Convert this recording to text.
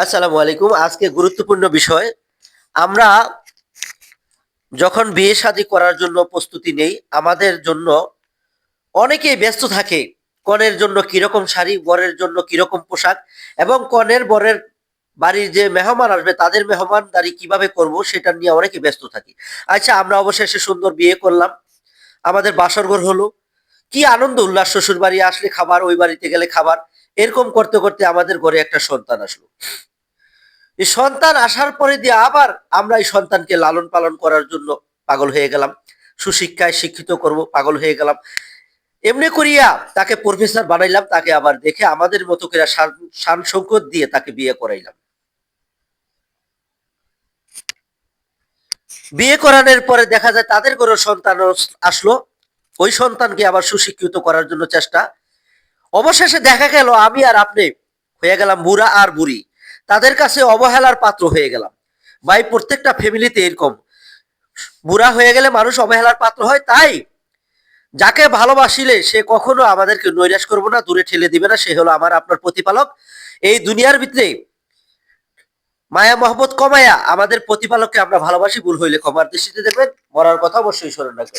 আসসালামু আলাইকুম। আজকে গুরুত্বপূর্ণ বিষয়। আমরা যখন বিয়ে শাদী করার জন্য প্রস্তুতি নেই, আমাদের জন্য অনেকেই ব্যস্ত থাকে। কনের জন্য কিরকম শাড়ি, বরের জন্য কিরকম পোশাক এবং কনের বরের বাড়ির যে মেহমান আসবে তাদের মেহমানদারি কিভাবে করব সেটা নিয়ে অনেকে ব্যস্ত থাকি। আচ্ছা, আমরা অবশেষে সুন্দর বিয়ে করলাম। আমাদের বাসরঘর হলো। কি আনন্দ উল্লাস, শ্বশুর বাড়ি আসলে খাবার, ওই বাড়িতে গেলে খাবার। এরকম করতে, করতে আমাদের ঘরে একটা সন্তান আসলো। এই সন্তান আসার পরে দিয়ে আবার আমরা এই সন্তানকে লালন পালন করার জন্য পাগল হয়ে গেলাম। সুশিক্ষায় শিক্ষিত করব, পাগল হয়ে গেলাম। এমনি করিয়া তাকে প্রফেসর বানাইলাম, তাকে আবার দেখে আমাদের মতো করে শান শৌকত দিয়ে তাকে বিয়ে করাইলাম। বিয়ে করানোর পরে দেখা যায় তাদের কোনো সন্তান আসলো। ওই সন্তানকে আবার সুশিক্ষিত করার জন্য চেষ্টা। অবশেষে দেখা গেল আমি আর আপনি হয়ে গেলাম বুড়া আর বুড়ি। তাদের কাছে অবহেলার পাত্র হয়ে গেলাম। ভাই, প্রত্যেকটা ফ্যামিলিতে এরকম। বুড়া হয়ে গেলে মানুষ অবহেলার পাত্র হয়। তাই যাকে ভালোবাসিলে সে কখনো আমাদেরকে নৈরাশ করবো না, দূরে ঠেলে দিবে না। সে হলো আমার আপনার প্রতিপালক। এই দুনিয়ার ভিতরে মায়া মহব্বত কমায়া আমাদের প্রতিপালককে আমরা ভালোবাসি। ভুল হইলে ক্ষমার দৃষ্টিতে দেখবেন। মরার কথা অবশ্যই স্মরণ রাখবেন।